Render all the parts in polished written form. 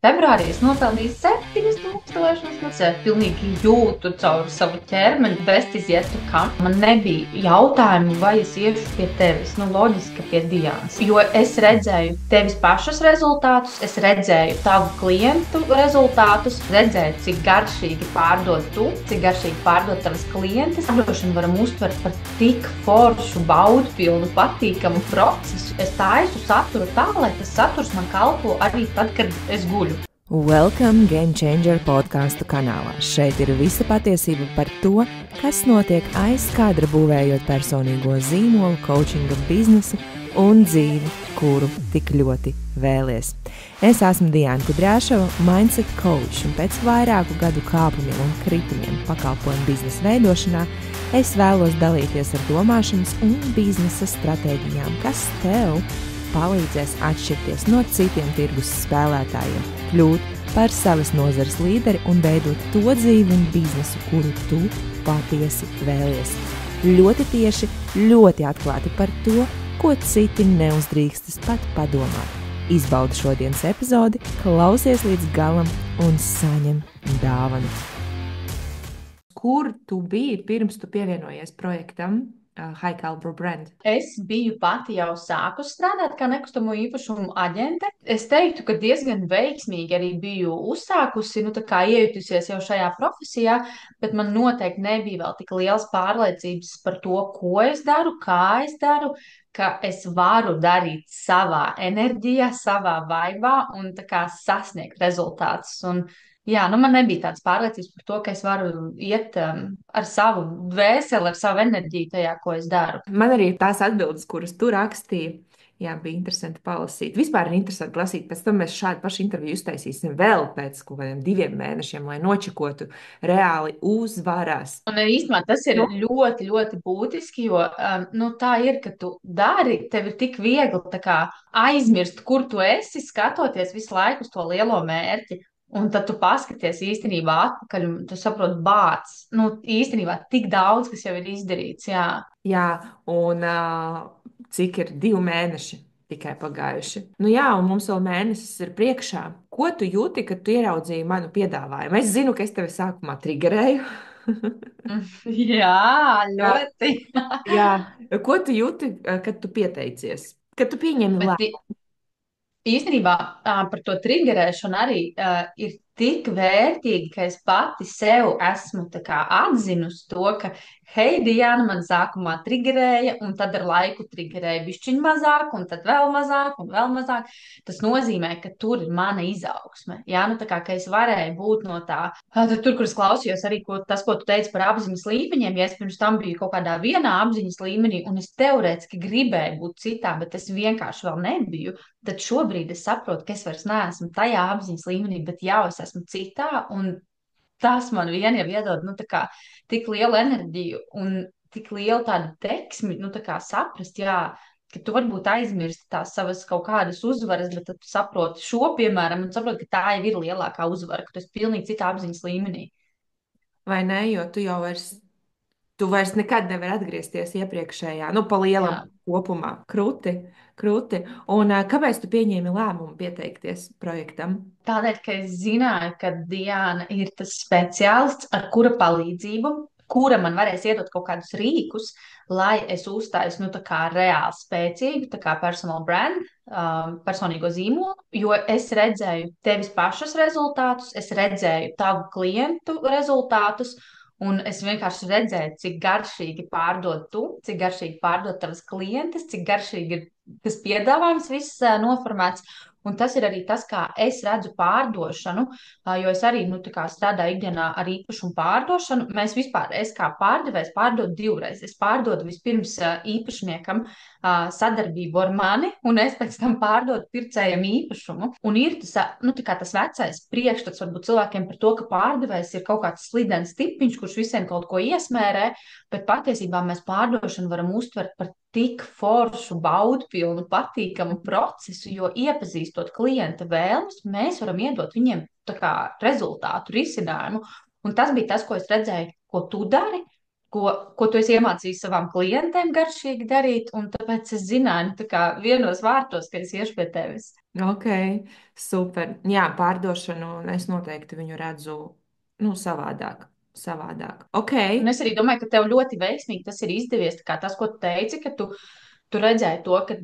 Februārī es nopelnīju 7,000. Es pilnīgi jūtu caur savu ķermeni, best iziet tu kam. Man nebija jautājumu, vai es iešu pie tevis. Nu, loģiski, ka pie Diānas. Jo es redzēju tevis pašas rezultātus, es redzēju tavu klientu rezultātus, redzēju, cik garšīgi pārdod tu, cik garšīgi pārdod tavas klientes. Pārdošanu varam uztvert par tik foršu, baudpilnu, patīkamu procesu. Es taisu saturu tā, lai tas saturs man kalpo arī tad, kad es guļu. Welcome Game Changer podkāstu kanālā. Šeit ir visa patiesība par to, kas notiek aiz kadra būvējot personīgo zīmolu, coachinga biznesu un dzīvi, kuru tik ļoti vēlies. Es esmu Diāna Kudrāševa, mindset coach, un pēc vairāku gadu kāpumiem un kritumiem pakalpojumu biznesa veidošanā es vēlos dalīties ar domāšanas un biznesa stratēģijām, kas tev palīdzēs atšķirties no citiem tirgus spēlētājiem, kļūt par savas nozares līderi un veidot to dzīvi un biznesu, kuru tu patiesi vēlies. Ļoti tieši, ļoti atklāti par to, ko citi neuzdrīkstas pat padomāt. Izbaudi šodienas epizodi, klausies līdz galam un saņem dāvanu. Kur tu biji pirms tu pievienojies projektam High Caliber Brand? Es biju pati jau sākus strādāt kā nekustamo īpašumu aģente. Es teiktu, ka diezgan veiksmīgi arī biju uzsākusi, iejutusies jau šajā profesijā, bet man noteikti nebija vēl tik liels pārliecības par to, ko es daru, kā es daru, ka es varu darīt savā enerģijā, savā vaibā un sasniegt rezultātus. Jā, man nebija tādas pārliecības par to, ka es varu iet ar savu dvēseli, ar savu enerģiju tajā, ko es daru. Man arī tās atbildes, kuras tu rakstīji, jā, bija interesanti palasīt. Vispār ir interesanti lasīt, pēc tam mēs šādu pašu interviju uztaisīsim vēl pēc kaut kādiem 2 mēnešiem, lai nočekotu reāli uzvarās. Un īstenībā tas ir ļoti, ļoti būtiski, jo tā ir, ka tu dari, tev ir tik viegli aizmirst, kur tu esi, skatoties visu laiku uz to lielo mērķi. Un tad tu paskaties īstenībā atpakaļ un tu saproti bāc. Īstenībā tik daudz, kas jau ir izdarīts, jā. Jā, un cik ir 2 mēneši tikai pagājuši. Jā, un mums vēl mēnesis ir priekšā. Ko tu jūti, kad tu ieraudzīji manu piedāvājumu? Es zinu, ka es tevi sākumā triggerēju. Jā, ļoti. Jā, ko tu jūti, kad tu pieteicies? Kad tu pieņemi lēmumu? Īstenībā par to triggerēšanu arī ir tik vērtīgi, ka es pati sev esmu atzinusi to, ka, hei, Diana man sākumā triggerēja, un tad ar laiku triggerēja bišķiņ mazāk, un tad vēl mazāk, un vēl mazāk. Tas nozīmē, ka tur ir mana izaugsme. Jā, ka es varēju būt no tā, tur, kur es klausījos arī ko tu teici par apziņas līmeņiem, ja es pirms tam biju kaut kādā vienā apziņas līmenī, un es teorētiski gribēju būt citā, bet es vienkārši vēl nebiju. Tad šobrīd es saprotu, ka es vairs neesmu tajā apziņas līmenī, bet jau es esmu citā, un tas man vien jau iedod tik lielu enerģiju un tik lielu tādu deksmi, saprast, jā, ka tu varbūt aizmirsti tās savas kaut kādas uzvaras, bet tad tu saproti šo, piemēram, un saproti, ka tā jau ir lielākā uzvara, ka tu esi pilnīgi citā apziņas līmenī. Vai ne, jo tu vairs nekad nevari atgriezties iepriekšējā, pa lielam kopumā. Kruti, kruti. Un kāpēc tu pieņēmi lēmumu pieteikties projektam? Tādēļ, ka es zināju, ka Diāna ir tas speciālists, ar kura palīdzību, kura man varēs iedot kaut kādus rīkus, lai es uztaisu reāli spēcīgu personal brand, personīgo zīmolu, jo es redzēju tevis pašas rezultātus, es redzēju tavu klientu rezultātus, un es vienkārši redzēju, cik garšīgi pārdod tu, cik garšīgi pārdod tavas klientes, cik garšīgi ir tas piedāvājums viss noformēts. Un tas ir arī tas, kā es redzu pārdošanu, jo es arī strādāju ikdienā ar īpašumu pārdošanu. Mēs vispār, es kā pārdevējs pārdodu 2 reizes. Es pārdodu vispirms īpašniekam sadarbību ar mani, un es pēc tam pārdodu pircējam īpašumu. Un ir tas vecais priekšstats varbūt cilvēkiem par to, ka pārdevējs ir kaut kāds slidens tipiņš, kurš visiem kaut ko iesmērē, bet patiesībā mēs pārdošanu varam uztvert par tik foršu, baudpilnu, patīkamu procesu, jo iepazīstot klienta vēlmes, mēs varam iedot viņiem rezultātu, risinājumu. Un tas bija tas, ko es redzēju, ko tu dari, ko tu esi iemācījis savām klientēm garšīgi darīt, un tāpēc es zināju, vienos vārtos, ka es iešu pie tevis. Ok, super. Jā, pārdošanu es noteikti viņu redzu, nu, savādāk. Savādāk. Ok. Un es arī domāju, ka tev ļoti veiksmīgi tas ir izdevies. Tā kā tas, ko tu teici, ka tu redzēji to, ka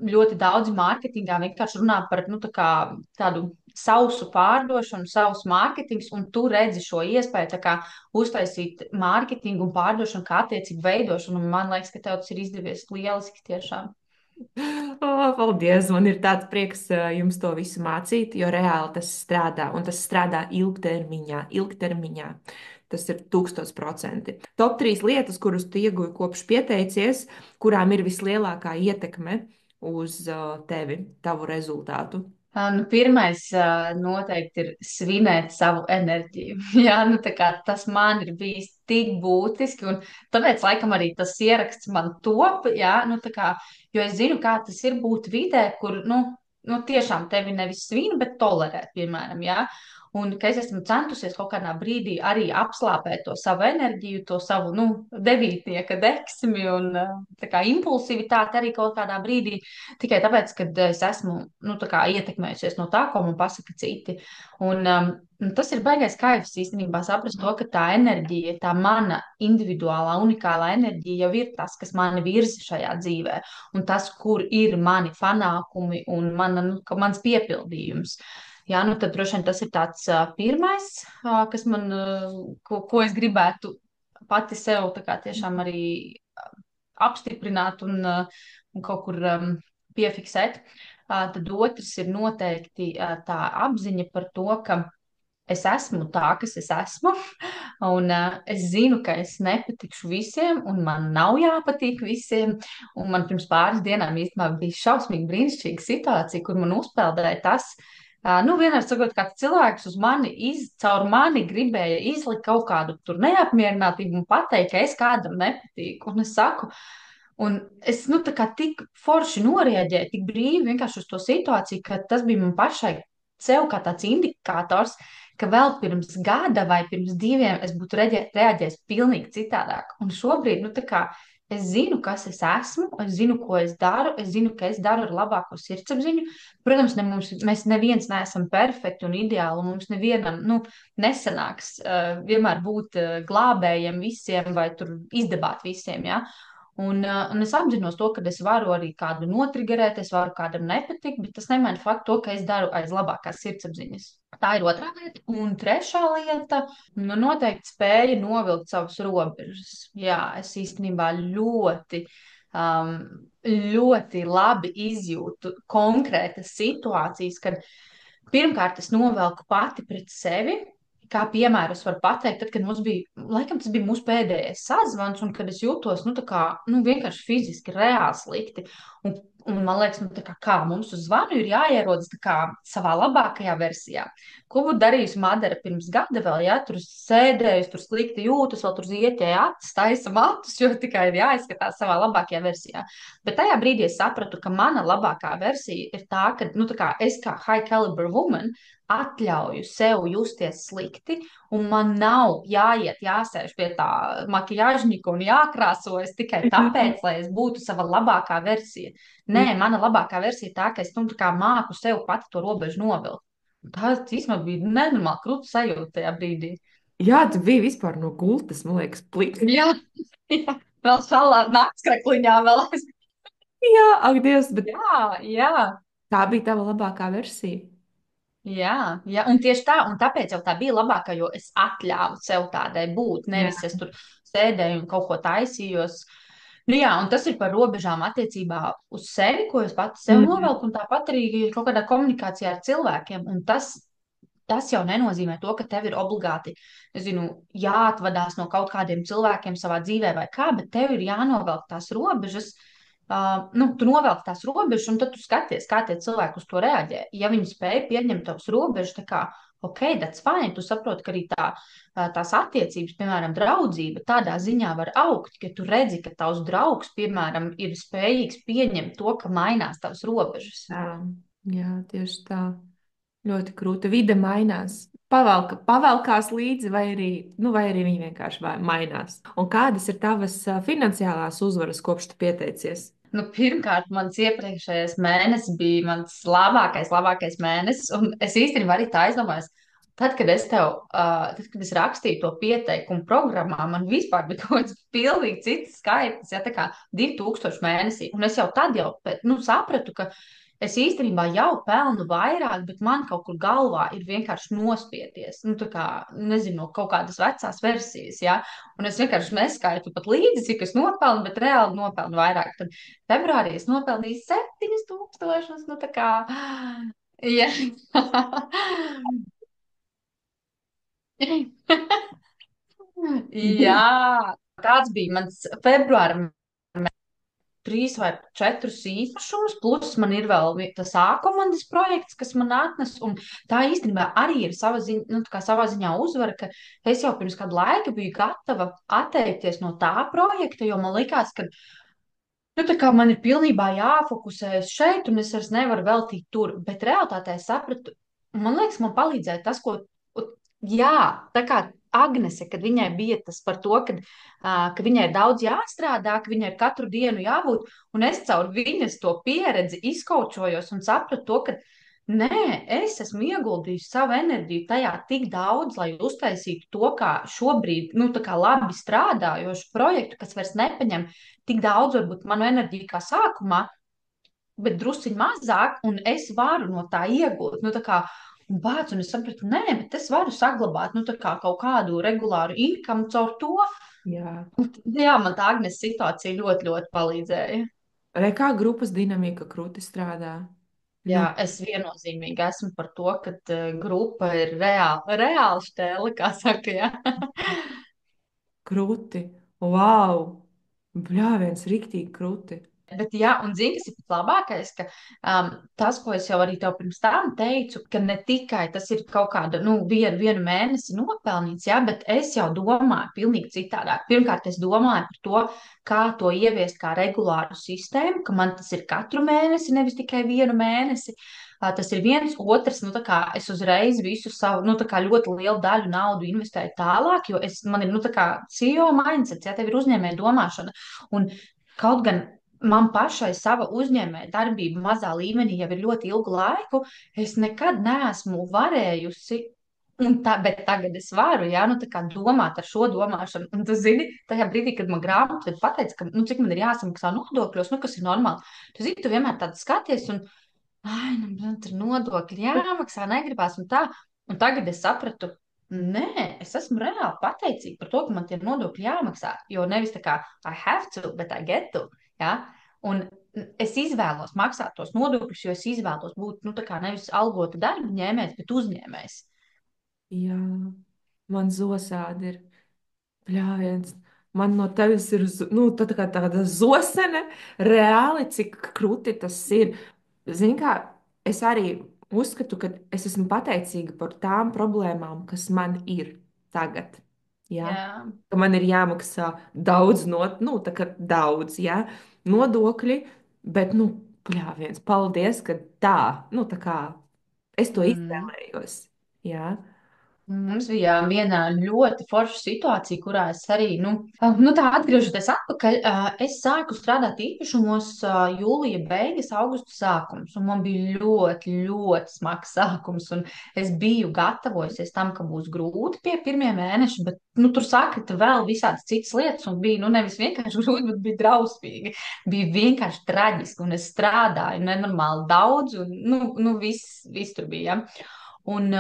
ļoti daudzi mārketingā vienkārši runā par nu, tādu sausu pārdošanu, savus mārketings, un tu redzi šo iespēju tā kā uztaisīt mārketingu un pārdošanu kā attiecību veidošanu. Un man liekas, ka tev tas ir izdevies lieliski tiešām. Paldies! Man ir tāds prieks jums to visu mācīt, jo reāli tas strādā, un tas strādā ilgtermiņā. Ilgtermiņā. Tas ir 1000%. Top 3 lietas, kuras tu ieguvi kopš pieteicies, kurām ir vislielākā ietekme uz tevi, tavu rezultātu. Nu, pirmais noteikti ir svinēt savu enerģiju. Jā, nu, tas man ir bijis tik būtiski, un tāpēc laikam arī tas ieraksts man top. Jā, nu, jo es zinu, kā tas ir būt vidē, kur tiešām tevi nevis svin, bet tolerē, piemēram. Jā. Un ka es esmu centusies kaut kādā brīdī arī apslāpēt to savu enerģiju, to savu devītnieka deksmi un impulsivitāti arī kaut kādā brīdī. Tikai tāpēc, ka es esmu ietekmējusies no tā, ko man pasaka citi. Un tas ir baisais kaifs īstenībā saprast to, ka tā enerģija, tā mana individuālā, unikālā enerģija jau ir tas, kas mani virza šajā dzīvē, un tas, kur ir mani panākumi un mans piepildījums. Jā, nu tad droši vien tas ir tāds pirmais, kas man, ko es gribētu pati sev tā kā tiešām arī apstiprināt un kaut kur piefiksēt. Tad otrs ir noteikti tā apziņa par to, ka es esmu tā, kas es esmu, un es zinu, ka es nepatikšu visiem, un man nav jāpatīk visiem. Un man pirms pāris dienām īstenībā bija šausmīgi brīnišķīga situācija, kur man uzpeldēja tas. Vienmēr sakot, kāds cilvēks uz mani, caur mani gribēja izlikt kaut kādu tur neapmierinātību un pateikt, ka es kādam nepatīku. Un es saku, un es tā kā tik forši norēģēju, tik brīvi vienkārši uz to situāciju, ka tas bija man pašai sev kā tāds indikators, ka vēl pirms gada vai pirms 2 es būtu reaģējis pilnīgi citādāk. Un šobrīd, es zinu, kas es esmu, es zinu, ko es zinu, ka es daru ar labāko sirdsapziņu. Protams, mēs neviens neesam perfekti un ideāli, un mums nevienam, nesanāks vienmēr būt glābējiem visiem vai tur izdabāt visiem, ja? Un es apzinos to, ka es varu arī kādu notrigerēt, es varu kādam nepatikt, bet tas nemaina faktu to, ka es daru aiz labākās sirdsapziņas. Tā ir otrā lieta. Un trešā lieta, noteikti spēja novilkt savus robežas. Jā, es īstenībā um, ļoti labi izjūtu konkrētas situācijas, kad pirmkārt es novelku pati pret sevi. Kā piemēru es varu pateikt, tad, kad mums bija, laikam tas bija mūsu pēdējais sazvans, un kad es jūtos, vienkārši fiziski reāli slikti. Un man liekas, kā mums uz zvanu ir jāierodas savā labākajā versijā. Ko būtu darījusi Madara pirms gada vēl, ja tur sēdējusi, tur slikti jūtas, vēl tur zieķēja acis, taisa matus, jo tikai ir jāizskatās savā labākajā versijā. Bet tajā brīdī es sapratu, ka mana labākā versija ir tā, ka, es kā high caliber woman atļauju sev justies slikti, un man nav jāiet, jāsēž pie tā makijažņika un jākrāsojas tikai tāpēc, lai es būtu sava labākā versija. Nē, mana labākā versija ir tā, ka es māku sev pati to robežu novilkt. Tā īstenībā bija nenormāli krūta sajūta tajā brīdī. Jā, tu biji vispār no gultas, man liekas, pliks. Jā, jā. Vēl šādā naktskrekliņā vēl. Jā, ak, Dievs, bet Jā, jā. tā bija tava labākā versija. Jā, jā, un tieši tā, un tāpēc jau tā bija labākā, jo es atļāvu sev tādai būt, Jā. nevis es tur sēdēju un kaut ko taisījos. Nu jā, un tas ir par robežām attiecībā uz sevi, ko es pati sev Mhm. novelku, un tāpat arī kaut kādā komunikācijā ar cilvēkiem. Un tas jau nenozīmē to, ka tev ir obligāti, es zinu, jāatvadās no kaut kādiem cilvēkiem savā dzīvē vai kā, bet tev ir jānovelk tās robežas. Tu novelc tās robežas, un tad tu skaties, kā tie cilvēki uz to reaģē. Ja viņi spēj pieņemt tavas robežas, tā kā, ok, that's fine, tu saproti, ka arī tās attiecības, piemēram, draudzība, tādā ziņā var augt, ka tu redzi, ka tavs draugs, piemēram, ir spējīgs pieņemt to, ka mainās tavas robežas. Jā, jā, tieši tā. Ļoti krūta vide mainās. Pavelkās līdzi, vai arī viņi vienkārši mainās. Un kādas ir tavas finansiālās uzvaras, kopš tu pieteicies? Nu, pirmkārt, mans iepriekšējais mēnesis bija mans labākais mēnesis, un es īstenībā arī tā aizdomājos. Tad, kad es rakstīju to pieteikumu programmā, man vispār bija kaut kāds pilnīgi cits skaitlis, ja tā kā 2000 mēnesī. Un es jau tad sapratu, ka es īstenībā jau pelnu vairāk, bet man kaut kur galvā ir vienkārši nospieties. Nu, tā kā, nezinu, no kaut kādas vecās versijas, ja. Un es vienkārši neskaitu pat līdzi, cik es nopelnu, bet reāli nopelnu vairāk. Tad februārī es nopelnīju 7000, nu tā kā, ja. Jā, tāds bija mans februāra 3 vai 4 īpašumus, plus man ir vēl tas A-komandas projekts, kas man atnes, un tā īstenībā arī ir savā ziņā uzvara, ka es jau pirms kādu laiku biju gatava atteikties no tā projekta, jo man likās, ka tā kā man ir pilnībā jāfokusējas šeit, un es vairs nevaru veltīt tur. Bet realitātē es sapratu, man liekas, man palīdzēja tas, jā, tā kā Agnese, kad viņai bija tas par to, ka viņai ir daudz jāstrādā, ka viņai ir katru dienu jābūt, un es caur viņas to pieredzi izkaučojos un sapratu to, ka nē, es esmu ieguldījis savu enerģiju tajā tik daudz, lai uztaisītu to, kā šobrīd, tā kā labi strādājošu projektu, kas vairs nepaņem tik daudz, varbūt, manu enerģiju kā sākumā, bet drusciņ mazāk, un es varu no tā iegūt. Tā kā, un es sapratu, nē, bet es varu saglabāt, tā kā kaut kādu regulāru income caur to. Jā. Jā, man tā Agnes situācija ļoti, ļoti palīdzēja. Re, kā grupas dinamika krūti strādā? Jā, Nu, es viennozīmīgi esmu par to, ka grupa ir reāla štēle, kā saka, jā. krūti. Wow! Bļāviens, riktīgi krūti. Bet, jā, un zini, kas ir pats labākais, ka tas, ko es jau arī tev pirms tam teicu, ka ne tikai tas ir kaut kāda, vienu mēnesi nopelnīts, jā, bet es jau domāju pilnīgi citādāk. Pirmkārt, es domāju par to, kā to ieviest kā regulāru sistēmu, ka man tas ir katru mēnesi, nevis tikai vienu mēnesi. Tas ir viens, otrs, tā kā es uzreiz visu savu, tā kā ļoti lielu daļu naudu investēju tālāk, jo man ir, tā kā CEO mindsets, ja tev ir uzņēmēja domāšana. Un kaut gan man pašai sava uzņēmēja darbība mazā līmenī jau ir ļoti ilgu laiku, es nekad neesmu varējusi. Bet tagad es varu, jā, tā kā domāt ar šo domāšanu. Un tu zini, tajā brīdī, kad man grāmatvedi pateica, ka, cik man ir jāsamaksā nodokļos, kas ir normāli. Tu zini, tu vienmēr tādu skaties un, man tur nodokļi jāmaksā, negribās un tā. Un tagad es sapratu, nē, es esmu reāli pateicīga par to, ka man tie nodokļi jāmaksā. Jo nevis tā kā I have to, bet I get to. Ja? Un es izvēlos maksāt tos nodokļus, jo es izvēlos būt tā kā nevis algota darba ņēmējs, bet uzņēmējs. Jā, man zosādi ir bļāviens. Man no tevis ir tā kā tāda zosene, reāli, cik krūti tas ir. Zini, kā es arī uzskatu, ka es esmu pateicīga par tām problēmām, kas man ir tagad. Ja? Jā. Ka man ir jāmaksā daudz, tā kā daudz, ja? Nodokļi, bet, bļāviens, paldies, ka tā kā es to Mm. izvēlējos. Ja? Mums bija viena ļoti forša situācija, kurā es arī, tā atgriežoties atpakaļ, es sāku strādāt īpašumos jūlija beigas, augusta sākums, un man bija ļoti, ļoti smags sākums, un es biju gatavojusies tam, ka būs grūti pie pirmie mēneši, bet, tur sakrita vēl visādas citas lietas, un bija, nevis vienkārši grūti, bet bija drausmīgi, bija vienkārši traģiski, un es strādāju nenormāli daudz, un viss tur bija, ja? Un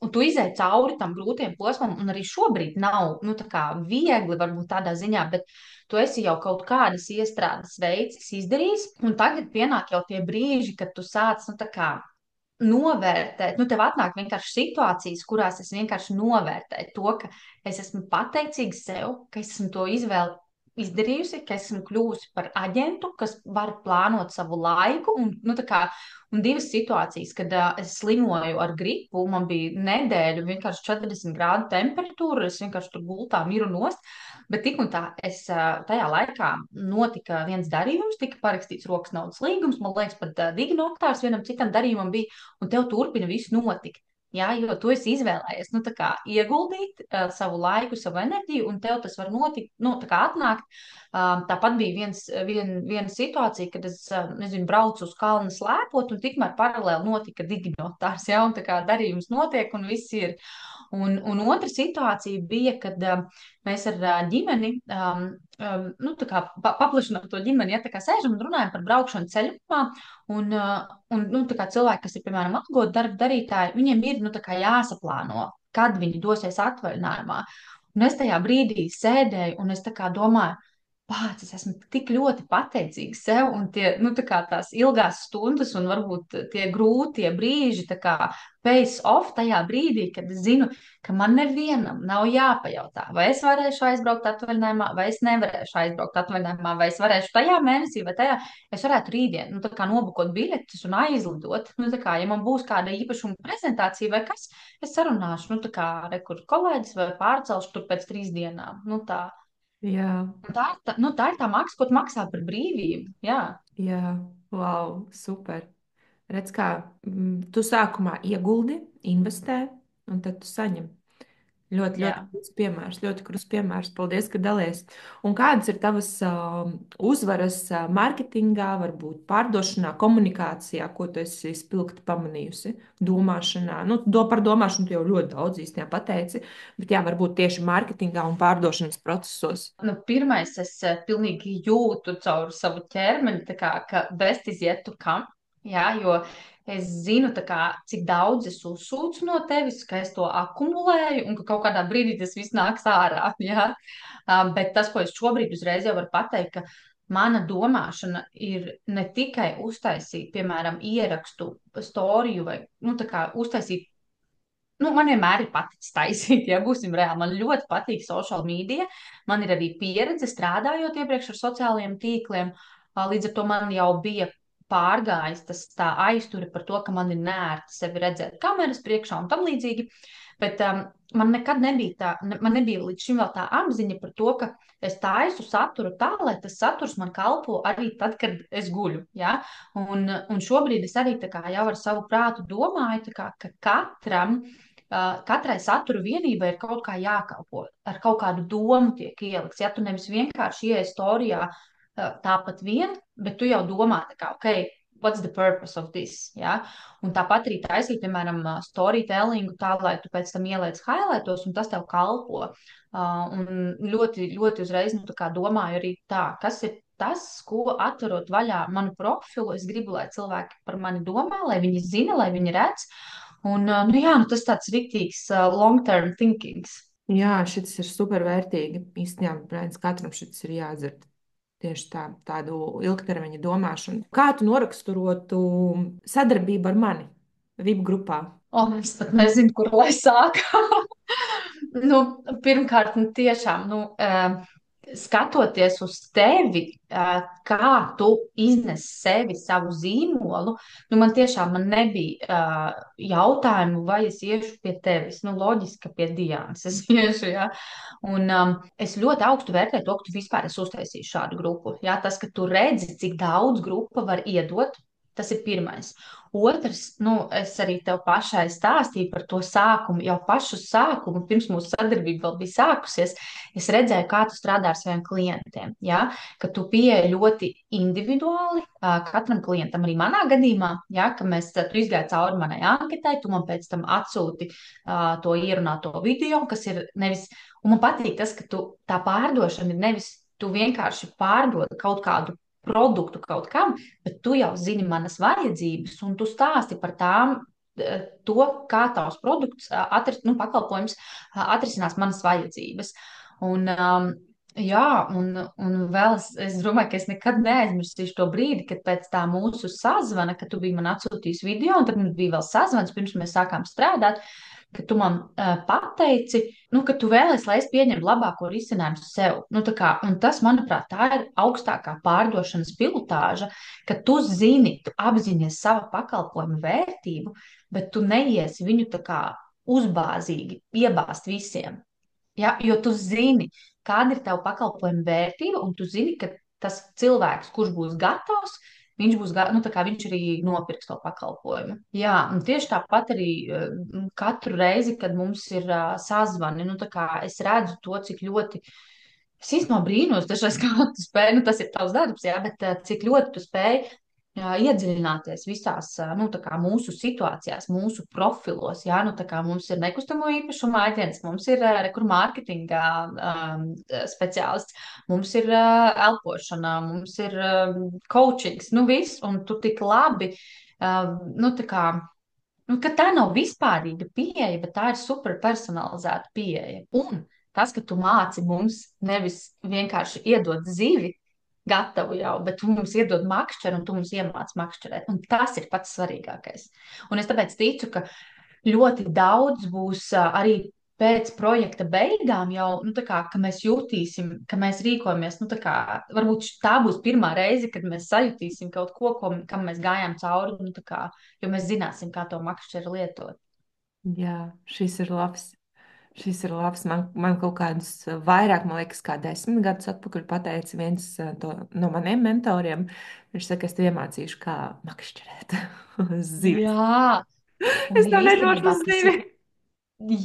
tu izēji cauri tam grūtiem posmam, un arī šobrīd nav tā kā viegli, varbūt tādā ziņā, bet tu esi jau kaut kādas iestrādes veicis izdarījis, un tagad pienāk jau tie brīži, kad tu sāc tā kā novērtēt, tev atnāk vienkārši situācijas, kurās es vienkārši novērtēju to, ka es esmu pateicīga sev, ka es esmu to izvēli izdarījusi, ka esmu kļuvusi par aģentu, kas var plānot savu laiku. Un divas situācijas, kad es slimoju ar gripu, man bija nedēļa, vienkārši 40 grādu temperatūra, es vienkārši tur gultā miru nost. Bet tik un tā, tajā laikā notika viens darījums, tika parakstīts rokas naudas līgums, man liekas, pat digi notārs vienam citam darījumam bija, un tev turpina viss notikt. Jā, jo tu esi izvēlējies, nu, tā kā ieguldīt savu laiku, savu enerģiju, un tev tas var notikt, nu, tā kā atnākt. Tāpat bija viena situācija, kad es, nezinu, braucu uz kalnu slēpot, un tikmēr paralēli notika diginotārs, jā, un tā kā darījums notiek, un viss ir. Un otra situācija bija, kad mēs ar ģimeni, nu, tā kā paplašinām to ģimeni, ja tā kā sēžam un runājam par braukšanu ceļojumā, un nu, tā kā cilvēki, kas ir, piemēram, algotu darba darītāji, viņiem ir, nu, tā kā jāsaplāno, kad viņi dosies atvaļinājumā. Un es tajā brīdī sēdēju, un es tā kā domāju, pats, es esmu tik ļoti pateicīga sev, un tie, nu, tā kā tās ilgās stundas, un varbūt tie grūtie brīži, tā kā face off tajā brīdī, kad es zinu, ka man nevienam nav jāpajautā, vai es varēšu aizbraukt atvaļinājumā, vai es nevarēšu aizbraukt atvaļinājumā, vai es varēšu tajā mēnesī, vai tajā, es varētu rītdien, nu, tā kā nobukot biļetes un aizlidot, nu, tā kā, ja man būs kāda īpašuma prezentācija vai kas, es sarunāšu, nu, tā kā, rekur kolēģis vai pārcelšu tur pēc 3 dienām, nu, tā. Jā, Tā ir tā maksa, ko tu maksā par brīvību. Jā, jā, wow, super. Redz, kā tu sākumā ieguldi, investē, un tad tu saņem. Ļoti, jā. ļoti krūts piemērs, ļoti krūts piemērs. Paldies, ka dalies. Un kādas ir tavas uzvaras mārketingā, varbūt pārdošanā, komunikācijā, ko tu esi spilgti pamanījusi, domāšanā? Nu, par domāšanu tu jau ļoti daudz īstenībā pateici, bet jā, varbūt tieši mārketingā un pārdošanas procesos. Nu, pirmais, es pilnīgi jūtu caur savu ķermeni, tā kā, ka best is yet to come. Jā, jo es zinu, tā kā, cik daudz es uzsūcu no tevis, ka es to akumulēju un ka kaut kādā brīdī tas viss nāks ārā. Jā. Bet tas, ko es šobrīd uzreiz jau varu pateikt, ka mana domāšana ir ne tikai uztaisīt, piemēram, ierakstu, storiju vai, nu, tā kā uztaisīt. Nu, man vienmēr ir paticis taisīt, ja būsim reāli. Man ļoti patīk social media. Man ir arī pieredze strādājot iepriekš ar sociālajiem tīkliem. Līdz ar to man jau bija pārgājis tas tā aizture par to, ka man ir nērti sevi redzēt kameras priekšā un tam līdzīgi. Bet man nekad nebija tā, man nebija līdz šim vēl tā apziņa par to, ka es taisu saturu tā, lai tas saturs man kalpo arī tad, kad es guļu. Ja? Un šobrīd es arī tā kā jau ar savu prātu domāju, tā kā, ka katrai satura vienībai ir kaut kā jākalpo, ar kaut kādu domu tiek ielikts. Ja tu nevis vienkārši ieej storijā tāpat vien, bet tu jau domā, tā kā, ok, what's the purpose of this? Ja? Un tāpat arī taisīt, piemēram, storytellingu tā, lai tu pēc tam ieliec highlightos, un tas tev kalpo. Un ļoti, ļoti uzreiz nu, tā kā domāju arī tā, kas ir tas, ko atverot vaļā manu profilu, es gribu, lai cilvēki par mani domā, lai viņi zina, lai viņi redz. Un, nu jā, nu tas tāds riktīgs long-term thinkings. Jā, šis ir super vērtīgi. Īstenībā, Brēns, katram šis ir jādzird. Tieši tā, tādu ilgtermiņa domāšanu. Kā tu noraksturotu sadarbību ar mani VIP grupā? O, es pat nezinu, kur lai sāk. Nu, pirmkārt, nu, tiešām, nu, skatoties uz tevi, kā tu iznes sevi, savu zīmolu, nu, man nebija jautājumu, vai es iešu pie tevis. Nu, loģiski, ka pie Diānas es iešu, jā. Un es ļoti augstu vērtēju to, ka tu vispār esi uztaisījis šādu grupu. Jā, tas, ka tu redzi, cik daudz grupa var iedot, tas ir pirmais. Otrs, nu, es arī tev pašai stāstīju par to sākumu, jau pašu sākumu, pirms mūsu sadarbība vēl bija sākusies. Es redzēju, kā tu strādā ar saviem klientiem. Ja? Ka tu pieeji ļoti individuāli katram klientam, arī manā gadījumā, ja? Ka tu izgāji cauri manai anketai, tu man pēc tam atsūti to ierunāto video, kas ir nevis, un man patīk tas, ka tā pārdošana ir nevis, tu vienkārši pārdod kaut kādu produktu kaut kam, bet tu jau zini manas vajadzības, un tu stāsti par tām, to, kā tavs produkts, pakalpojums atrisinās manas vajadzības. Un, jā, un vēl es domāju, ka es nekad neaizmirsīšu to brīdi, kad pēc tā mūsu sazvana, kad tu biji man atsūtījis video, un tad mums bija vēl sazvans, pirms mēs sākām strādāt, ka tu man pateici, nu, ka tu vēlies, lai es pieņemtu labāko risinājumu sev. Nu, un tas, manuprāt, tā ir augstākā pārdošanas pilotāža, ka tu zini, tu apzinājies savu pakalpojumu vērtību, bet tu neiesi viņu tā kā uzbāzīgi iebāzt visiem. Ja? Jo tu zini, kāda ir tava pakalpojuma vērtība, un tu zini, ka tas cilvēks, kurš būs gatavs, viņš būs, nu, tā kā viņš arī nopirks to pakalpojumu. Jā, un tieši tāpat arī katru reizi, kad mums ir sazvani, nu, tā kā es redzu to, cik ļoti. Es īstenībā brīnos, dažreiz, kā tu spēj, nu, tas ir tavs darbs, jā, bet cik ļoti tu spēj iedziļināties visās, nu, tā kā mūsu situācijās, mūsu profilos, jā, nu, tā kā mums ir nekustamo īpašumu aģents, mums ir rekur mārketinga speciālists, mums ir elpošana, mums ir coachings, nu, viss, un tu tik labi, nu, tā kā, nu, ka tā nav vispārīga pieeja, bet tā ir superpersonalizēta pieeja. Un tas, ka tu māci mums nevis vienkārši iedot zivi gatavu jau, bet tu mums iedod makšķeru un tu mums iemāc makšķerēt. Un tas ir pats svarīgākais. Un es tāpēc ticu, ka ļoti daudz būs arī pēc projekta beigām jau, nu, tā kā, ka mēs jutīsim, ka mēs rīkojamies, nu, tā kā, varbūt tā būs pirmā reize, kad mēs sajutīsim kaut ko, kam mēs gājām cauri, nu, tā kā, jo mēs zināsim, kā to makšķeru lietot. Jā, šis ir labs. Šis ir labs. Man kaut kādus vairāk, man liekas, kā 10 gadus atpakaļ pateica viens no maniem mentoriem. Viņš saka, es tev iemācīšu, kā makšķerēt zivis. Jā, un Es tev īstenībā nedošu tas zivi. ir.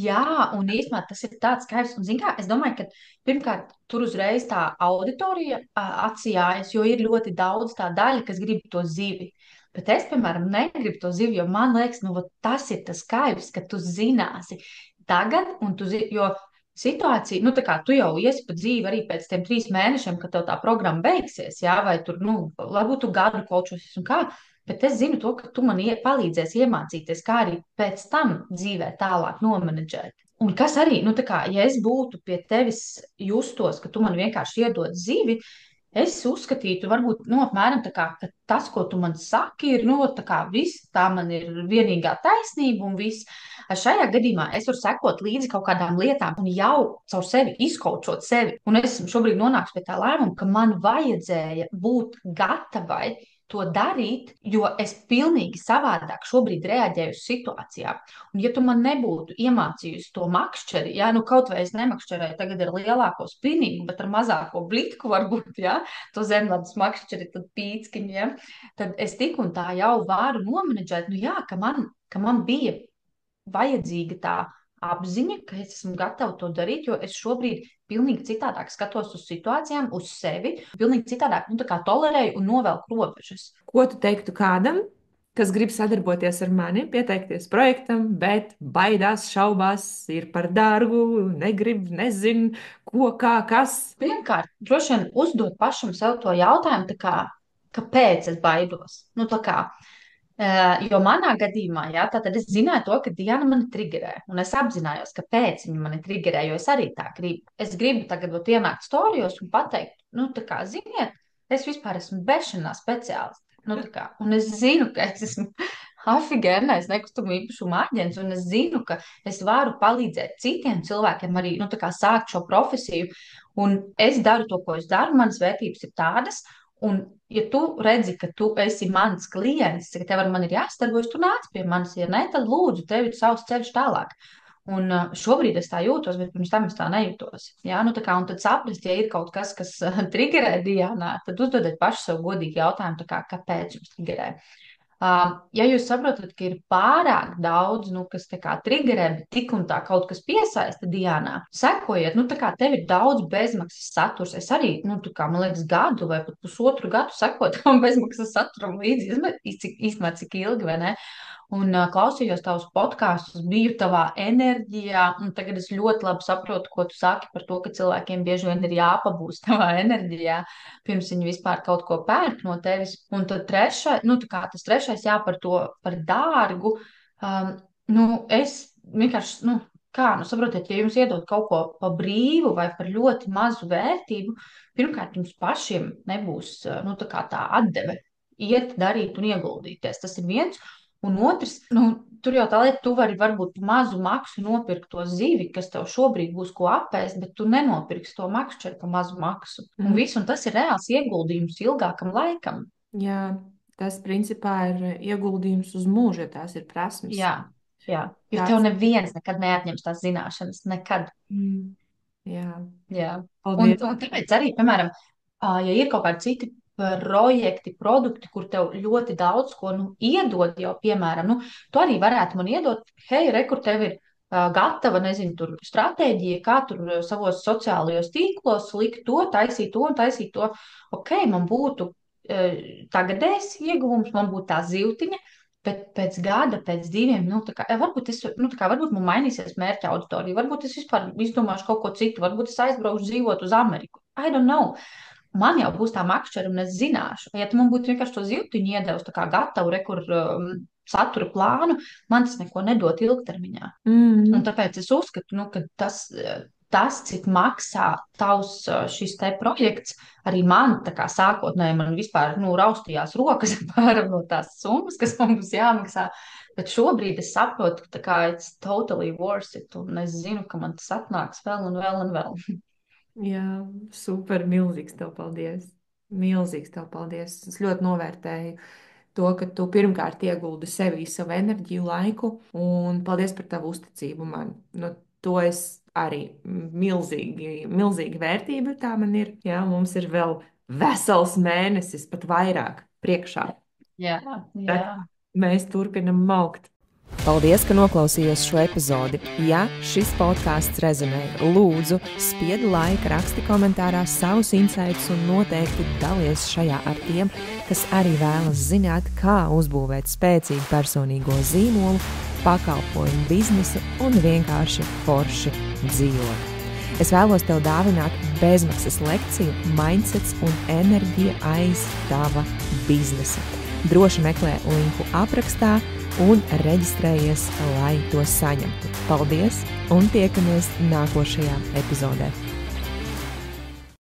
Jā, un īstenībā tas ir tāds skaidrs. Un, zin kā, es domāju, ka pirmkārt tur uzreiz tā auditorija atsijājas, jo ir ļoti daudz tā daļa, kas grib to zivi. Bet es, piemēram, negribu to zivi, jo man liekas, nu, vot tas ir tas skaidrs, ka tu zināsi tagad, un tu zini, jo situācija, nu, tā kā tu jau iesi pa dzīvi arī pēc tiem 3 mēnešiem, kad tev tā programma beigsies, jā, vai tur, nu, varbūt tu gadu kočosies un kā. Bet es zinu to, ka tu man palīdzēsi iemācīties, kā arī pēc tam dzīvē tālāk nomenedžēt. Un kas arī, nu, tā kā, ja es būtu pie tevis justos, ka tu man vienkārši iedod zivi, es uzskatītu, varbūt, nu, apmēram tā kā, ka tas, ko tu man saki, ir, nu, tā kā viss, tā man ir vienīgā taisnība un viss. Šajā gadījumā es varu sekot līdzi kaut kādām lietām un jau caur sevi izkaučot sevi. Un es šobrīd nonāku pie tā lēmuma, ka man vajadzēja būt gatavai to darīt, jo es pilnīgi savādāk šobrīd reaģēju uz situācijām. Un, ja tu man nebūtu iemācījusi to makšķeri, ja nu kaut vai es nemakšķerēju tagad ar lielāko spinīgu, bet ar mazāko blitku varbūt, ja, to zemlādes makšķeri, tad pīckiņu, ja, tad es tik un tā jau varu nomenedžēt, nu jā, ka man bija vajadzīga tā apziņa, ka es esmu gatava to darīt, jo es šobrīd pilnīgi citādāk skatos uz situācijām, uz sevi, pilnīgi citādāk, nu, tā kā tolerēju un novelku robežas. Ko tu teiktu kādam, kas grib sadarboties ar mani, pieteikties projektam, bet baidās, šaubās, ir par dārgu, negrib, nezin, ko, kā, kas? Pirmkārt, droši vien uzdot pašam sev to jautājumu, tā kā, kāpēc es baidos? Nu, tā kā, jo manā gadījumā, jā, tātad es zināju to, ka Diana mani triggerē, un es apzinājos, kāpēc viņa mani triggerē, jo es arī tā gribu. Es gribu tagad būt ienākt storijos un pateikt, nu, tā kā, ziniet, es vispār esmu bešanā speciālists. Nu, tā kā, un es zinu, ka es esmu afigēnais nekustamo īpašumu aģents, un es zinu, ka es varu palīdzēt citiem cilvēkiem arī, nu, tā kā sākt šo profesiju, un es daru to, ko es daru, manas vērtības ir tādas, un ja tu redzi, ka tu esi mans klients, ka tev ar mani ir jāsadarbojas, tu nāc pie manis, ja ne, tad lūdzu, tev ir savs ceļš tālāk. Un šobrīd es tā jūtos, bet pirms tam es tā nejūtos. Jā, nu tā kā, un tad saprast, ja ir kaut kas, kas triggerē Diānā, tad uzdodiet paši sev godīgi jautājumu, tā kā, kāpēc jums triggerē. Ja jūs saprotat, ka ir pārāk daudz, nu, kas tā kā triggerē, bet tik un tā kaut kas piesaista Diānā, sekojiet, nu, tā kā tev ir daudz bezmaksas saturs. Es arī, nu, tā kā, man liekas, gadu vai pat pusotru gadu sekot tam bezmaksas saturam līdzi, īstenībā cik ilgi, vai ne? Un klausījos tavus podkāstus, biju tavā enerģijā, un tagad es ļoti labi saprotu, ko tu saki par to, ka cilvēkiem bieži vien ir jāpabūst tavā enerģijā, pirms viņi vispār kaut ko pērk no tevis. Un tad trešais, nu, tā kā tas trešais, jā, par to, par dārgu, nu, es vienkārši, nu, kā, nu, saprotiet, ja jums iedod kaut ko pa brīvu vai par ļoti mazu vērtību, pirmkārt, jums pašiem nebūs, nu, tā kā tā atdeve iet, darīt un ieguldīties. Tas ir viens. Un otrs, nu, tur jau tā lieta, tu vari varbūt mazu maksu nopirkt to zivi, kas tev šobrīd būs ko apēst, bet tu nenopirksi to makšķeru par mazu maksu. Un viss, un tas ir reāls ieguldījums ilgākam laikam. Jā, tas principā ir ieguldījums uz mūžu, ja tās ir prasmes. Jā, jā. Jo tev neviens nekad neatņems tās zināšanas, nekad. Jā. Jā. Paldies. Un tāpēc arī, piemēram, ja ir kaut kādi citi projekti, produkti, kur tev ļoti daudz ko iedod jau, piemēram, tu arī varētu man iedot, hei, kur tev ir gatava, nezinu, tur stratēģija, kā tur savos sociālajos tīklos likt to, taisīt to un taisīt to. Ok, man būtu tagadējs ieguvums, man būtu tā zivtiņa, bet pēc gada, pēc 2, varbūt man mainīsies mērķa auditorija, varbūt es vispār izdomāšu kaut ko citu, varbūt es aizbraukšu dzīvot uz Ameriku. I don't know. Man jau būs tā makšķera, un es zināšu. Ja tu man būtu vienkārši to zivtiņu iedevis, tā kā gatavu satura plānu, man tas neko nedot ilgtermiņā. Un tāpēc es uzskatu, ka tas, cik maksā tavs šis te projekts, arī man tā kā sākotnēji man vispār raustījās rokas apmēram no tās summas, kas man būs jāmaksā. Bet šobrīd es saprotu, ka tā kā it's totally worth it, un es zinu, ka man tas atnāks vēl un vēl un vēl. Jā, super, milzīgs tev paldies. Milzīgs tev paldies. Es ļoti novērtēju to, ka tu pirmkārt ieguldi sevī savu enerģiju, laiku, un paldies par tavu uzticību man. To es arī milzīgi vērtība tā man ir. Jā, mums ir vēl vesels mēnesis, pat vairāk priekšā. Jā. Mēs turpinam maukt. Paldies, ka noklausījos šo epizodi. Ja šis podcasts rezonēja, lūdzu, spiedi laiku, raksti komentārā savus insights un noteikti dalies šajā ar tiem, kas arī vēlas zināt, kā uzbūvēt spēcīgu personīgo zīmolu, pakalpojumu biznesu un vienkārši forši dzīvot. Es vēlos tev dāvināt bezmaksas lekciju Mindsets un enerģija aiz tava biznesa. Droši meklē linku aprakstā un reģistrējies, lai to saņemtu. Paldies un tiekamies nākošajā epizodē.